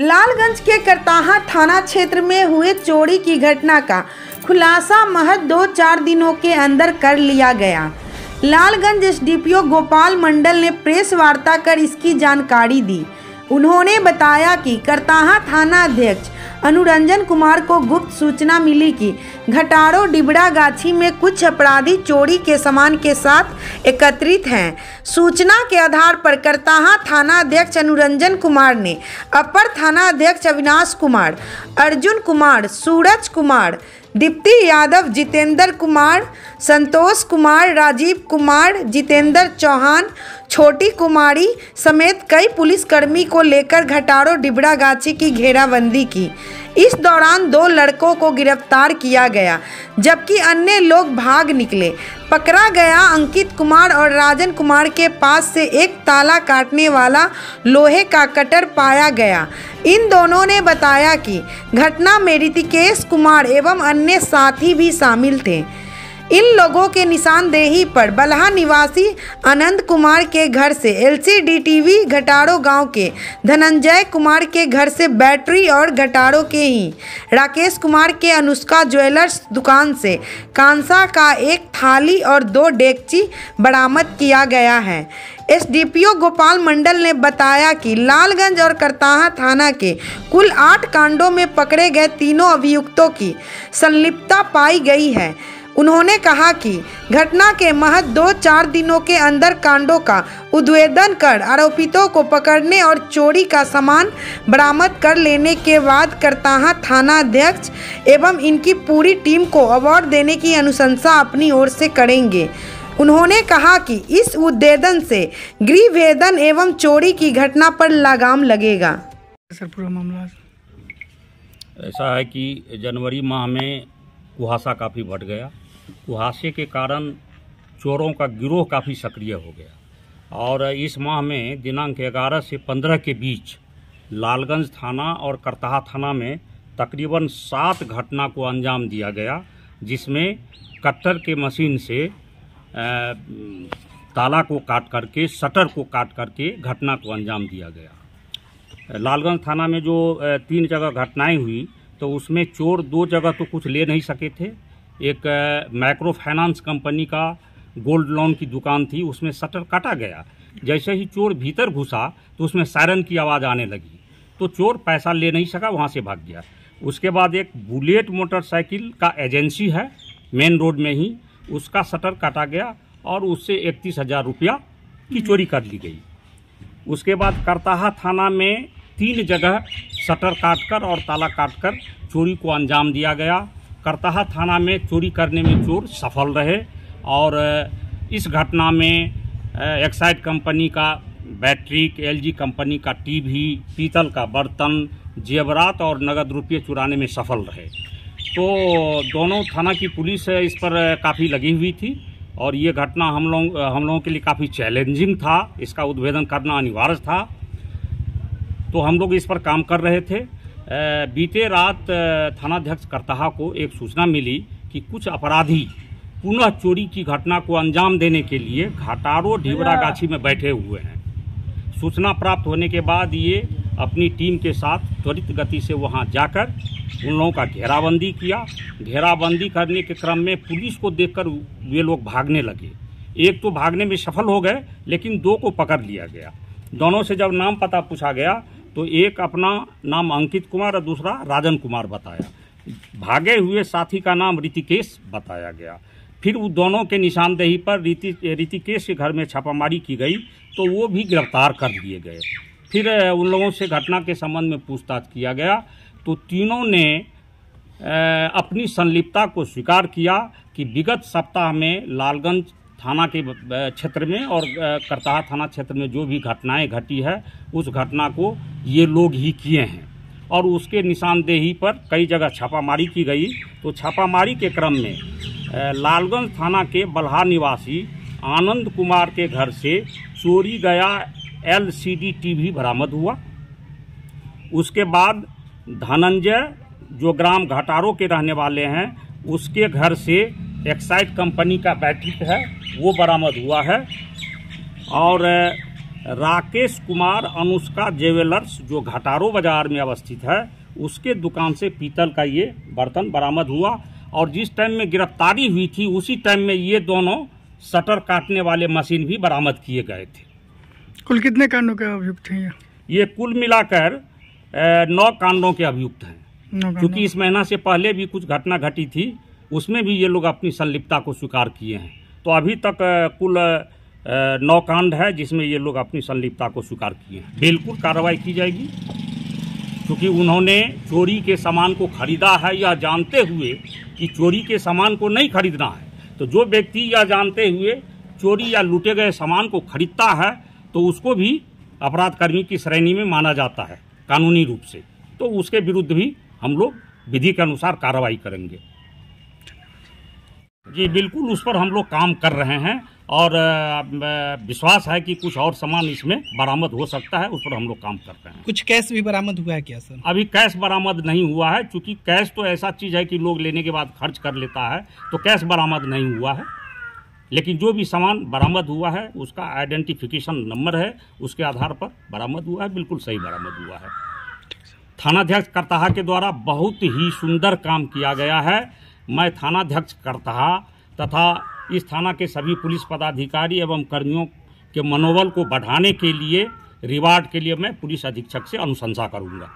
लालगंज के करताहा थाना क्षेत्र में हुए चोरी की घटना का खुलासा महज 2-4 दिनों के अंदर कर लिया गया। लालगंज एसडीपीओ गोपाल मंडल ने प्रेस वार्ता कर इसकी जानकारी दी। उन्होंने बताया कि करताहा थाना अध्यक्ष अनुरंजन कुमार को गुप्त सूचना मिली कि घटारो डिबड़ा गाछी में कुछ अपराधी चोरी के सामान के साथ एकत्रित हैं। सूचना के आधार पर करताहा थाना अध्यक्ष अनुरंजन कुमार ने अपर थाना अध्यक्ष अविनाश कुमार, अर्जुन कुमार, सूरज कुमार, दीप्ति यादव, जितेंद्र कुमार, संतोष कुमार, राजीव कुमार, जितेंद्र चौहान, छोटी कुमारी समेत कई पुलिसकर्मी को लेकर घटारो डिबड़ा गाछी की घेराबंदी की। इस दौरान 2 लड़कों को गिरफ्तार किया गया, जबकि अन्य लोग भाग निकले। पकड़ा गया अंकित कुमार और राजन कुमार के पास से एक ताला काटने वाला लोहे का कटर पाया गया। इन दोनों ने बताया कि घटना में ऋतिकेश कुमार एवं अन्य साथी भी शामिल थे। इन लोगों के निशानदेही पर बलहा निवासी आनंद कुमार के घर से एलसीडी टीवी, घटारो गांव के धनंजय कुमार के घर से बैटरी और घटारो के ही राकेश कुमार के अनुष्का ज्वेलर्स दुकान से कांसा का एक थाली और 2 डेगची बरामद किया गया है। एसडीपीओ गोपाल मंडल ने बताया कि लालगंज और करताहा थाना के कुल 8 कांडों में पकड़े गए तीनों अभियुक्तों की संलिप्तता पाई गई है। उन्होंने कहा कि घटना के महज 2-4 दिनों के अंदर कांडों का उद्भेदन कर आरोपितों को पकड़ने और चोरी का सामान बरामद कर लेने के बाद करताहा थाना अध्यक्ष एवं इनकी पूरी टीम को अवार्ड देने की अनुशंसा अपनी ओर से करेंगे। उन्होंने कहा कि इस उद्भेदन से गृहभेदन एवं चोरी की घटना पर लगाम लगेगा। सर, पूरा मामला ऐसा है कि जनवरी माह में कुहासा काफ़ी बढ़ गया। कुहासे के कारण चोरों का गिरोह काफ़ी सक्रिय हो गया और इस माह में दिनांक 11 से 15 के बीच लालगंज थाना और करताहा थाना में तकरीबन 7 घटना को अंजाम दिया गया, जिसमें कट्टर के मशीन से ताला को काट करके, शटर को काट करके घटना को अंजाम दिया गया। लालगंज थाना में जो 3 जगह घटनाएं हुई तो उसमें चोर 2 जगह तो कुछ ले नहीं सके थे। एक माइक्रो फाइनेंस कंपनी का गोल्ड लोन की दुकान थी, उसमें शटर काटा गया। जैसे ही चोर भीतर घुसा तो उसमें सायरन की आवाज़ आने लगी, तो चोर पैसा ले नहीं सका, वहाँ से भाग गया। उसके बाद एक बुलेट मोटरसाइकिल का एजेंसी है मेन रोड में ही, उसका शटर काटा गया और उससे 31,000 रुपया की चोरी कर ली गई। उसके बाद करताहा थाना में 3 जगह शटर काटकर और ताला काटकर चोरी को अंजाम दिया गया। करताहा थाना में चोरी करने में चोर सफल रहे और इस घटना में एक्साइड कंपनी का बैटरी, एलजी कंपनी का टीवी, पीतल का बर्तन, जेवरात और नगद रुपये चुराने में सफल रहे। तो दोनों थाना की पुलिस इस पर काफ़ी लगी हुई थी और ये घटना हम लोगों के लिए काफ़ी चैलेंजिंग था। इसका उद्भेदन करना अनिवार्य था, तो हम लोग इस पर काम कर रहे थे। बीते रात थानाध्यक्ष करताहा को एक सूचना मिली कि कुछ अपराधी पुनः चोरी की घटना को अंजाम देने के लिए घटारो डिबड़ा गाछी में बैठे हुए हैं। सूचना प्राप्त होने के बाद ये अपनी टीम के साथ त्वरित गति से वहां जाकर उन लोगों का घेराबंदी किया। घेराबंदी करने के क्रम में पुलिस को देखकर वे लोग भागने लगे। एक तो भागने में सफल हो गए, लेकिन 2 को पकड़ लिया गया। दोनों से जब नाम पता पूछा गया तो एक अपना नाम अंकित कुमार और दूसरा राजन कुमार बताया। भागे हुए साथी का नाम ऋतिकेश बताया गया। फिर उन दोनों के निशानदेही पर ऋतिकेश के घर में छापामारी की गई तो वो भी गिरफ्तार कर लिए गए। फिर उन लोगों से घटना के संबंध में पूछताछ किया गया तो तीनों ने अपनी संलिप्तता को स्वीकार किया कि विगत सप्ताह में लालगंज थाना के क्षेत्र में और करताहा थाना क्षेत्र में जो भी घटनाएं घटी है उस घटना को ये लोग ही किए हैं और उसके निशानदेही पर कई जगह छापामारी की गई। तो छापामारी के क्रम में लालगंज थाना के बलहा निवासी आनंद कुमार के घर से चोरी गया एलसीडी टीवी बरामद हुआ। उसके बाद धनंजय, जो ग्राम घटारो के रहने वाले हैं, उसके घर से एक्साइड कंपनी का बैटरी है वो बरामद हुआ है और राकेश कुमार अनुष्का ज्वेलर्स जो घटारो बाजार में अवस्थित है, उसके दुकान से पीतल का ये बर्तन बरामद हुआ। और जिस टाइम में गिरफ्तारी हुई थी उसी टाइम में ये दोनों शटर काटने वाले मशीन भी बरामद किए गए थे। कुल कितने कांडों के अभियुक्त हैं ये कुल मिलाकर 9 कांडों के अभियुक्त हैं। क्योंकि इस महीना से पहले भी कुछ घटना घटी थी, उसमें भी ये लोग अपनी संलिप्तता को स्वीकार किए हैं। तो अभी तक कुल 9 कांड है जिसमें ये लोग अपनी संलिप्तता को स्वीकार किए हैं। बिल्कुल कार्रवाई की जाएगी, क्योंकि उन्होंने चोरी के सामान को खरीदा है या जानते हुए कि चोरी के सामान को नहीं खरीदना है। तो जो व्यक्ति या जानते हुए चोरी या लूटे गए सामान को खरीदता है तो उसको भी अपराध कर्मी की श्रेणी में माना जाता है कानूनी रूप से। तो उसके विरुद्ध भी हम लोग विधि के अनुसार कार्रवाई करेंगे। जी बिल्कुल, उस पर हम लोग काम कर रहे हैं और विश्वास है कि कुछ और सामान इसमें बरामद हो सकता है, उस पर हम लोग काम कर रहे हैं। कुछ कैश भी बरामद हुआ है क्या सर? अभी कैश बरामद नहीं हुआ है, क्योंकि कैश तो ऐसा चीज़ है कि लोग लेने के बाद खर्च कर लेता है, तो कैश बरामद नहीं हुआ है। लेकिन जो भी सामान बरामद हुआ है उसका आइडेंटिफिकेशन नंबर है, उसके आधार पर बरामद हुआ है, बिल्कुल सही बरामद हुआ है। थानाध्यक्ष करताहा के द्वारा बहुत ही सुंदर काम किया गया है। मैं थानाध्यक्ष करताहा तथा इस थाना के सभी पुलिस पदाधिकारी एवं कर्मियों के मनोबल को बढ़ाने के लिए, रिवार्ड के लिए मैं पुलिस अधीक्षक से अनुशंसा करूंगा।